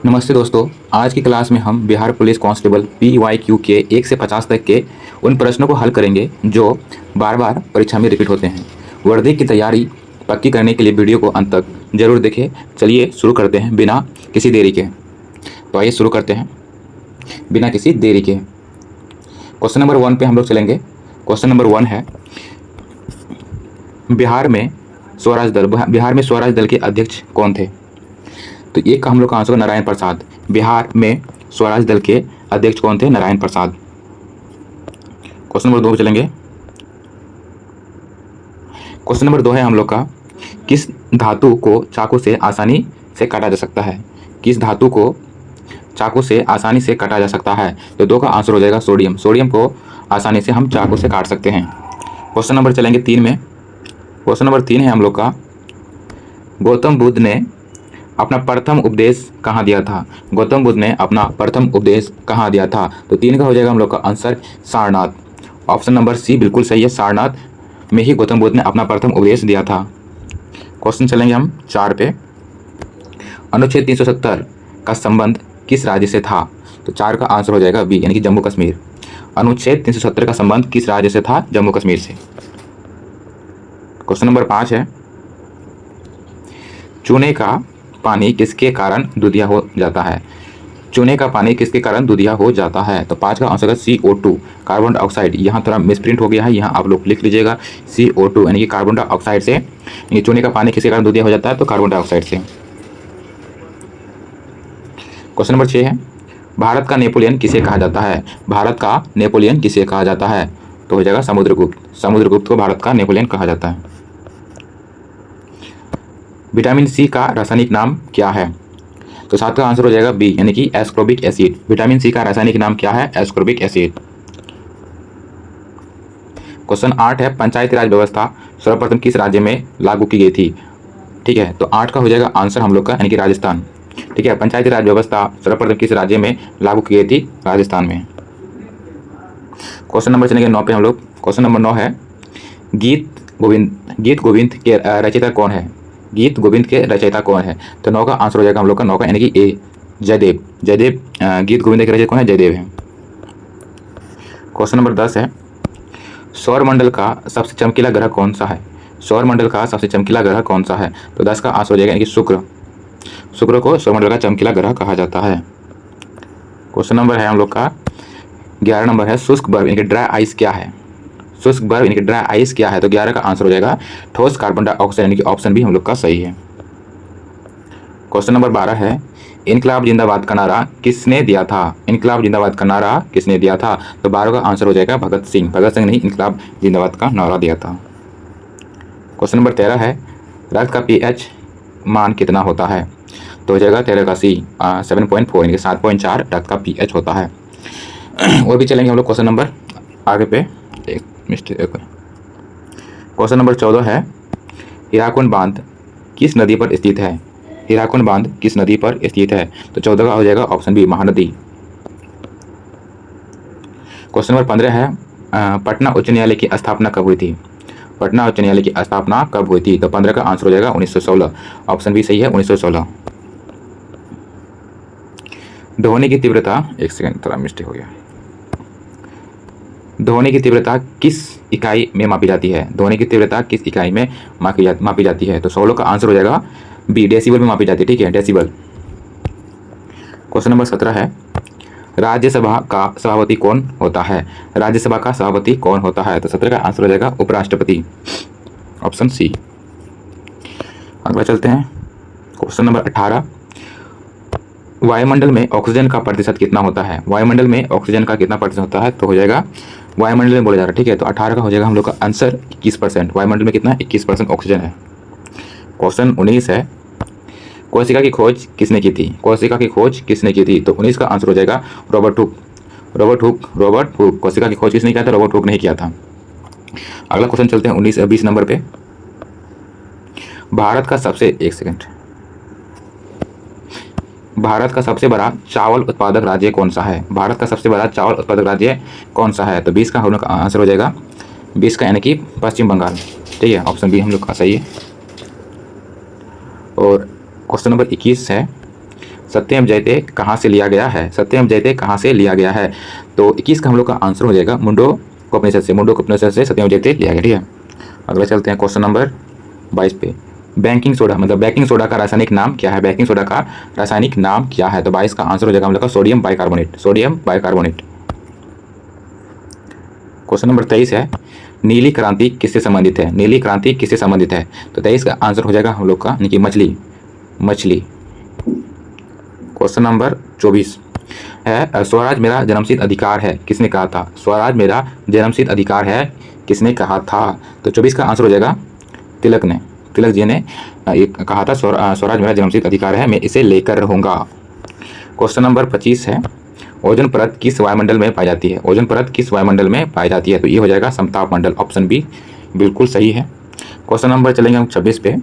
नमस्ते दोस्तों। आज की क्लास में हम बिहार पुलिस कांस्टेबल PYQ के 1 से 50 तक के उन प्रश्नों को हल करेंगे जो बार बार परीक्षा में रिपीट होते हैं। वर्दी की तैयारी पक्की करने के लिए वीडियो को अंत तक जरूर देखें। चलिए शुरू करते हैं बिना किसी देरी के। तो आइए शुरू करते हैं बिना किसी देरी के। क्वेश्चन नंबर 1 पे हम लोग चलेंगे। क्वेश्चन नंबर 1 है, बिहार में स्वराज दल के अध्यक्ष कौन थे? तो एक का हम लोग का आंसर नारायण प्रसाद। बिहार में स्वराज दल के अध्यक्ष कौन थे? नारायण प्रसाद। क्वेश्चन नंबर 2 पे चलेंगे। क्वेश्चन नंबर 2 है हम लोग का, किस धातु को चाकू से आसानी से काटा जा सकता है? किस धातु को चाकू से आसानी से काटा जा सकता है? तो 2 का आंसर हो जाएगा सोडियम। सोडियम को आसानी से हम चाकू से काट सकते हैं। क्वेश्चन नंबर चलेंगे 3 में। क्वेश्चन नंबर 3 है हम लोग का, गौतम बुद्ध ने अपना प्रथम उपदेश कहाँ दिया था? गौतम बुद्ध ने अपना प्रथम उपदेश कहाँ दिया था? तो 3 का हो जाएगा हम लोग का answer Sarnath. Option number C बिल्कुल सही है। सारनाथ में ही गौतम बुद्ध ने अपना प्रथम उपदेश दिया था। क्वेश्चन चलेंगे हम 4 पे। अनुच्छेद 370 का संबंध किस राज्य से था? तो 4 का आंसर हो जाएगा बी, यानी कि जम्मू कश्मीर। अनुच्छेद 370 का संबंध किस राज्य से था? जम्मू कश्मीर से। क्वेश्चन नंबर 5 है, चूने का पानी किसके कारण दूधिया हो जाता है? चूने का पानी किसके कारण दूधिया हो जाता है? तो 5 का आंसर है CO2, कार्बन डाइऑक्साइड। यहाँ थोड़ा मिसप्रिंट हो गया है, यहाँ आप लोग लिख लीजिएगा CO2 यानी कि कार्बन डाइऑक्साइड से। यानी चूने का पानी किसके कारण दूधिया हो जाता है? तो कार्बन डाइऑक्साइड से। क्वेश्चन नंबर 6 है, भारत का नेपोलियन किसे कहा जाता है? भारत का नेपोलियन किसे कहा जाता है? तो हो जाएगा समुद्रगुप्त। समुद्रगुप्त को भारत का नेपोलियन कहा जाता है। विटामिन सी का रासायनिक नाम क्या है? तो 7 का आंसर हो जाएगा बी, यानी कि एस्कॉर्बिक एसिड। विटामिन सी का रासायनिक नाम क्या है? Ascorbic acid. क्वेश्चन 8 है, पंचायती राज व्यवस्था सर्वप्रथम किस राज्य में लागू की गई थी? ठीक है, तो 8 का हो जाएगा आंसर हम लोग का, यानी कि राजस्थान। ठीक है, पंचायती राज व्यवस्था सर्वप्रथम किस राज्य में लागू की गई थी? राजस्थान में। क्वेश्चन नंबर चलेंगे 9 पे हम लोग। क्वेश्चन नंबर 9 है, गीत गोविंद के रचयिता कौन है? गीत गोविंद के रचयिता कौन है? तो 9 का आंसर हो जाएगा हम लोग का 9 का, यानी कि ए, जयदेव। जयदेव गीत गोविंद के रचयिता कौन है? जयदेव है। क्वेश्चन नंबर 10 है, सौरमंडल का सबसे चमकीला ग्रह कौन सा है? सौरमंडल का सबसे चमकीला ग्रह कौन सा है? तो 10 का आंसर हो जाएगा, यानी कि शुक्र। शुक्र को सौरमंडल का चमकीला ग्रह कहा जाता है। क्वेश्चन नंबर है हम लोग का 11 नंबर है, शुष्क बर्फ यानी कि ड्राई आइस क्या है? शुष्क बर्फ यानी कि ड्राई आइस क्या है? तो 11 का आंसर हो जाएगा ठोस कार्बन डाइऑक्साइड, यानी कि ऑप्शन भी हम लोग का सही है। क्वेश्चन नंबर 12 है, इनकलाब जिंदाबाद का नारा किसने दिया था? इनकलाब जिंदाबाद का नारा किसने दिया था? तो 12 का आंसर हो जाएगा भगत सिंह। भगत सिंह ने इनकलाब जिंदाबाद का नारा दिया था। क्वेश्चन नंबर 13 है, रक्त का pH मान कितना होता है? तो हो जाएगा 13 का सी, 7.4 यानी कि 7.4 रक्त का pH होता है। वो भी चलेंगे हम लोग क्वेश्चन नंबर आगे पे। एक मिस्टेक। क्वेश्चन नंबर 14 है, हीराकुंड बांध किस नदी पर स्थित है? हीराकुंड बांध किस नदी पर स्थित है? तो 14 का हो जाएगा option B, Mahanadi. Question number 15 है, पटना उच्च न्यायालय की स्थापना कब हुई थी? पटना उच्च न्यायालय की स्थापना कब हुई थी? तो 15 का आंसर हो जाएगा 1916। ऑप्शन बी सही है, 1916। ध्वनि की तीव्रता, एक सेकंड थोड़ा मिस्टेक हो गया। ध्वनि की तीव्रता किस इकाई में मापी जाती है? ध्वनि की तीव्रता किस इकाई में मापी जाती है? तो 16 का आंसर हो जाएगा बी, डेसिबल में मापी जाती है। ठीक है, डेसिबल। क्वेश्चन नंबर 17 है, राज्यसभा का सभापति कौन होता है? राज्यसभा का सभापति कौन होता है? तो 17 का आंसर हो जाएगा उपराष्ट्रपति। Option C. अगला चलते हैं क्वेश्चन नंबर 18, वायुमंडल में ऑक्सीजन का प्रतिशत कितना होता है? वायुमंडल में ऑक्सीजन का कितना प्रतिशत होता है? तो हो जाएगा वायुमंडल में बोला जा रहा है। ठीक है, तो 18 का हो जाएगा हम लोग का आंसर 21%। वायुमंडल में कितना? 21% ऑक्सीजन है। क्वेश्चन 19 है, कोशिका की खोज किसने की थी? कोशिका की खोज किसने की थी? तो 19 का आंसर हो जाएगा रॉबर्ट हुक। Robert Hooke. कोशिका की खोज किसने किया था? रॉबर्ट हुक ने किया था। अगला क्वेश्चन चलते हैं 20 नंबर पे। भारत का सबसे बड़ा चावल उत्पादक राज्य कौन सा है? भारत का सबसे बड़ा चावल उत्पादक राज्य कौन सा है? तो 20 का हम लोग का आंसर हो जाएगा 20 का, यानी कि पश्चिम बंगाल। ठीक है, ऑप्शन बी हम लोग का सही है। और क्वेश्चन नंबर 21 है, सत्यम जयते कहाँ से लिया गया है? सत्यम जयते कहाँ से लिया गया है? तो 21 का हम लोग का आंसर हो जाएगा मुंडकोपनिषद से। मुंडकोपनिषद से सत्यम जयते लिया गया। ठीक है, अगला चलते हैं क्वेश्चन नंबर 22 पे। बेकिंग सोडा मतलब बेकिंग सोडा का रासायनिक नाम क्या है? बेकिंग सोडा का रासायनिक नाम क्या है? तो 22 का आंसर हो जाएगा हम लोग का sodium bicarbonate. Sodium bicarbonate. Question number 23 है, नीली क्रांति किससे संबंधित है? नीली क्रांति किससे संबंधित है? तो 23 का आंसर हो जाएगा हम लोग का यानी कि मछली। क्वेश्चन नंबर 24 है, स्वराज मेरा जन्मसिद्ध अधिकार है किसने कहा था? स्वराज मेरा जन्मसिद्ध अधिकार है किसने कहा था? तो 24 का आंसर हो जाएगा तिलक जी ने कहा था, स्वराज मेरा जन्मसिद्ध अधिकार है, मैं इसे लेकर रहूँगा। क्वेश्चन नंबर 25 है, ओजोन परत किस वायुमंडल में पाई जाती है? ओजोन परत किस वायुमंडल में पाई जाती है? तो ये हो जाएगा समताप मंडल। ऑप्शन बी बिल्कुल सही है। क्वेश्चन नंबर चलेंगे हम 26 पे।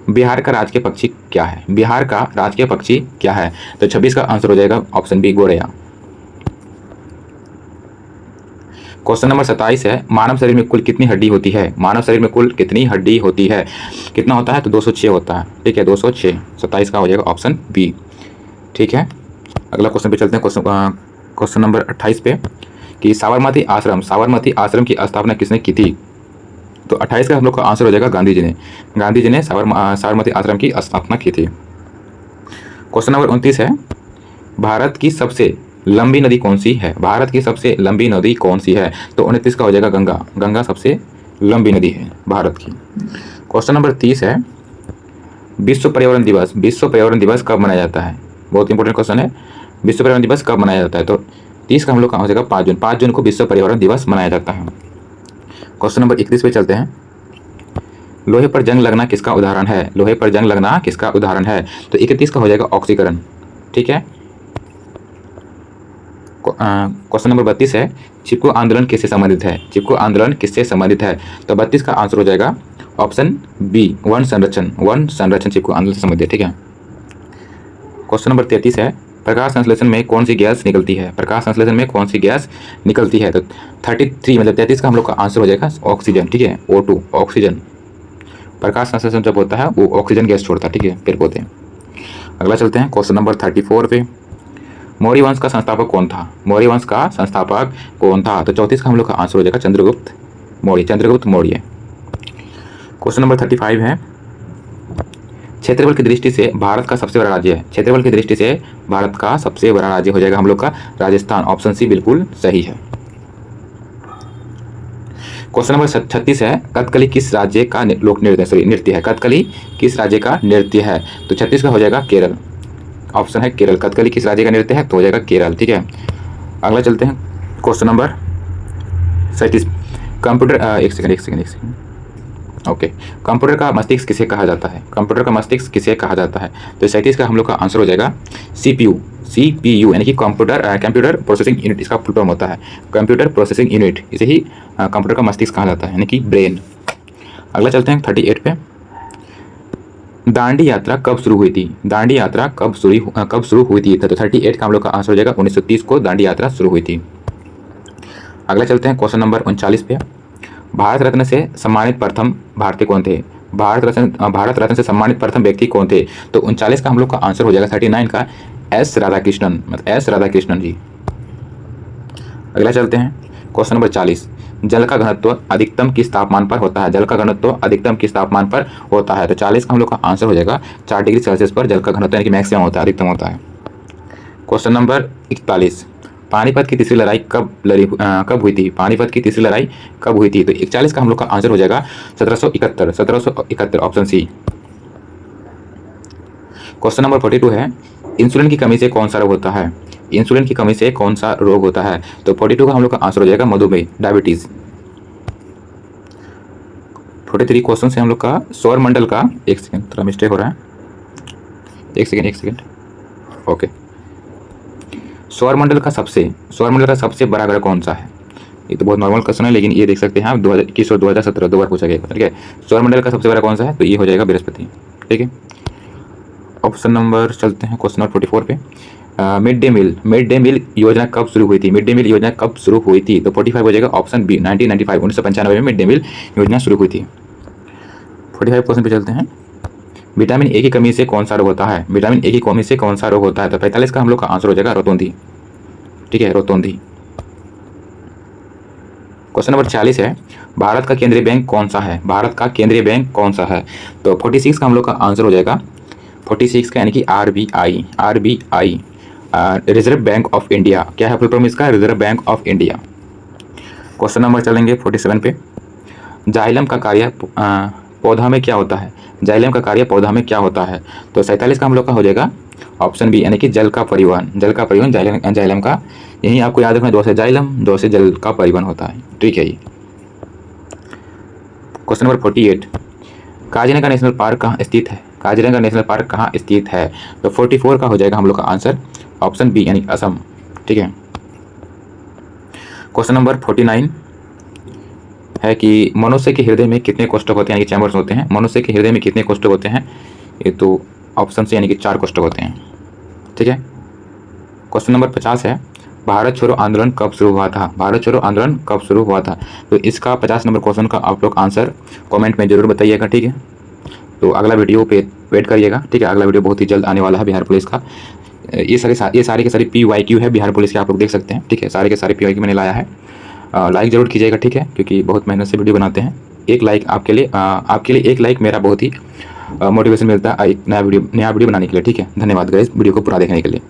बिहार का राजकीय पक्षी क्या है? बिहार का राजकीय पक्षी क्या है? तो 26 का आंसर हो जाएगा ऑप्शन बी गोरैया। क्वेश्चन नंबर 27 है, मानव शरीर में कुल कितनी हड्डी होती है? मानव शरीर में कुल कितनी हड्डी होती है? कितना होता है? तो 206 होता है। ठीक है, 206। 27 का हो जाएगा ऑप्शन बी। ठीक है, अगला क्वेश्चन पे चलते हैं। क्वेश्चन नंबर 28 पे कि साबरमती आश्रम की स्थापना किसने की थी? तो 28 का हम लोग का आंसर हो जाएगा गांधी जी ने साबरमती आश्रम की स्थापना की थी। क्वेश्चन नंबर 29 है, भारत की सबसे लंबी नदी कौन सी है? भारत की सबसे लंबी नदी कौन सी है? तो 29 का हो जाएगा गंगा सबसे लंबी नदी है भारत की। क्वेश्चन नंबर 30 है, विश्व पर्यावरण दिवस कब मनाया जाता है? बहुत इंपॉर्टेंट क्वेश्चन है, विश्व पर्यावरण दिवस कब मनाया जाता है? तो 30 का हम लोग का हो जाएगा 5 जून को विश्व पर्यावरण दिवस मनाया जाता है। क्वेश्चन नंबर 31 पे चलते हैं। लोहे पर जंग लगना किसका उदाहरण है? लोहे पर जंग लगना किसका उदाहरण है? तो 31 का हो जाएगा ऑक्सीकरण। ठीक है, क्वेश्चन नंबर 32 है, चिपको आंदोलन किससे संबंधित है? चिपको आंदोलन किससे संबंधित है? तो 32 का आंसर हो जाएगा ऑप्शन बी वन संरक्षण चिपको आंदोलन से संबंधित। ठीक है, क्वेश्चन नंबर 33 है, प्रकाश संश्लेषण में कौन सी गैस निकलती है? प्रकाश संश्लेषण में कौन सी गैस निकलती है? तो 33 मतलब 33 का हम लोग का आंसर हो जाएगा ऑक्सीजन। ठीक है, O2 ऑक्सीजन। प्रकाश संश्लेषण जब होता है वो ऑक्सीजन गैस छोड़ता है। ठीक है, पेड़ पौधे। अगला चलते हैं क्वेश्चन नंबर 34 पे। मौर्य वंश का संस्थापक कौन था? मौर्य वंश का संस्थापक कौन था? तो 34 का हम लोग का आंसर हो जाएगा चंद्रगुप्त मौर्य। क्वेश्चन नंबर 35 है, क्षेत्रफल की दृष्टि से भारत का सबसे बड़ा राज्य है? क्षेत्रफल की दृष्टि से भारत का सबसे बड़ा राज्य हो जाएगा हम लोग का राजस्थान। ऑप्शन सी बिल्कुल सही है। क्वेश्चन नंबर 36 है, कथकली किस राज्य का नृत्य है? कथकली किस राज्य का नृत्य है? तो 36 का हो जाएगा केरल। ऑप्शन है केरल। कथकली किस राज्य का नृत्य है? तो हो जाएगा केरल। ठीक है, अगला चलते हैं क्वेश्चन नंबर 37। कंप्यूटर एक सेकंड ओके, कंप्यूटर का मस्तिष्क किसे कहा जाता है? कंप्यूटर का मस्तिष्क किसे कहा जाता है? तो 37 का हम लोग का आंसर हो जाएगा CPU यानी कि कंप्यूटर प्रोसेसिंग यूनिट इसका फुल फॉर्म होता है। कंप्यूटर प्रोसेसिंग यूनिट, इसे ही कंप्यूटर का मस्तिष्क कहा जाता है यानी कि ब्रेन। अगला चलते हैं 38 पे। दांडी यात्रा कब शुरू हुई थी? दांडी यात्रा कब शुरू हुई थी? तो 38 का हम लोग का आंसर हो जाएगा 1930 को दांडी यात्रा शुरू हुई थी। अगला चलते हैं क्वेश्चन नंबर 39 पे। भारत रत्न से सम्मानित प्रथम भारतीय कौन थे? भारत रत्न से सम्मानित प्रथम व्यक्ति कौन थे? तो 39 का हम लोग का आंसर हो जाएगा 39 का एस राधाकृष्णन जी। अगला चलते हैं क्वेश्चन नंबर 40। जल का घनत्व अधिकतम किस तापमान पर होता है? जल का घनत्व अधिकतम किस तापमान पर होता है? तो 40 का हम लोग का आंसर हो जाएगा 4 डिग्री सेल्सियस पर जल का घनत्व यानी कि मैक्सिमम होता है, अधिकतम होता है। Question number 41। पानीपत की तीसरी लड़ाई कब हुई थी? पानीपत की तीसरी लड़ाई कब हुई थी? तो 41 का हम लोग का आंसर हो जाएगा 1771 ऑप्शन सी। क्वेश्चन नंबर 42 है, इंसुलिन की कमी से कौन सा रोग होता है? इंसुलिन की कमी से कौन सा रोग होता है? तो 42 का हम लोग का आंसर हो जाएगा मधुमेह, डायबिटीज। 43 क्वेश्चन से हम लोग का सौरमंडल का, एक सेकंड थोड़ा मिस्टेक हो रहा है, एक सेकंड ओके। सौरमंडल का सबसे बड़ा ग्रह कौन सा है? ये तो बहुत नॉर्मल क्वेश्चन है, लेकिन ये देख सकते हैं आप 2021 और 2017 दो बार पूछा गया। ठीक है, सौरमंडल का सबसे बड़ा कौन सा है? तो ये हो जाएगा बृहस्पति। ठीक है, ऑप्शन नंबर चलते हैं क्वेश्चन नंबर 44 पे। मिड डे मील योजना कब शुरू हुई थी? मिड डे मील योजना कब शुरू हुई थी? तो 45 हो जाएगा ऑप्शन बी 1995 में मिड डे मील योजना शुरू हुई थी। 45 क्वेश्चन पे चलते हैं। विटामिन ए की कमी से कौन सा रोग होता है? विटामिन ए की कमी से कौन सा रोग होता है? तो 45 का हम लोग का आंसर हो जाएगा रोतोंधी। ठीक है, रोतोंधी। क्वेश्चन नंबर 46 है, भारत का केंद्रीय बैंक कौन सा है? भारत का केंद्रीय बैंक कौन सा है? तो 46 का हम लोग का आंसर हो जाएगा 46 का यानी कि RBI। RBI reserve bank of India. क्या है फुल फॉर्म इसका? Reserve bank of India. Question number चलेंगे 47 पे। जाइलम का कार्य पौधा में क्या होता है? जाइलम का कार्य पौधा में क्या होता है? तो 47 का हम लोग का हो जाएगा ऑप्शन बी यानी कि जल का परिवहन। जल का परिवहन जाइलम का, यही आपको याद रखना, दो से जाइलम, दो से जल का परिवहन होता है। ठीक है। ये question number 48, Kaziranga national park कहाँ स्थित है? काजीरंगा नेशनल पार्क कहाँ स्थित है? तो 44 का हो जाएगा हम लोग का आंसर ऑप्शन बी यानी असम। ठीक है। क्वेश्चन नंबर 49 है कि मनुष्य के हृदय में कितने कोष्ठक होते हैं, यानी कि चैम्बर्स होते हैं? मनुष्य के हृदय में कितने कोष्ठक होते हैं? ये तो ऑप्शन से यानी कि 4 कोष्ठक होते हैं। ठीक है। क्वेश्चन नंबर 50 है, भारत छोड़ो आंदोलन कब शुरू हुआ था? भारत छोड़ो आंदोलन कब शुरू हुआ था? तो इसका 50 नंबर क्वेश्चन का आप लोग आंसर कमेंट में जरूर बताइएगा। ठीक है। तो अगला वीडियो पे वेट करिएगा। ठीक है, अगला वीडियो बहुत ही जल्द आने वाला है बिहार पुलिस का। ये सारे के सारे PYQ है बिहार पुलिस के, आप लोग देख सकते हैं। ठीक है, सारे के सारे PYQ मैंने लाया है। लाइक ज़रूर कीजिएगा। ठीक है, क्योंकि बहुत मेहनत से वीडियो बनाते हैं। एक लाइक आपके लिए एक लाइक मेरा बहुत ही मोटिवेशन मिलता है एक नया वीडियो बनाने के लिए। ठीक है, धन्यवाद गाइस वीडियो को पूरा देखने के लिए।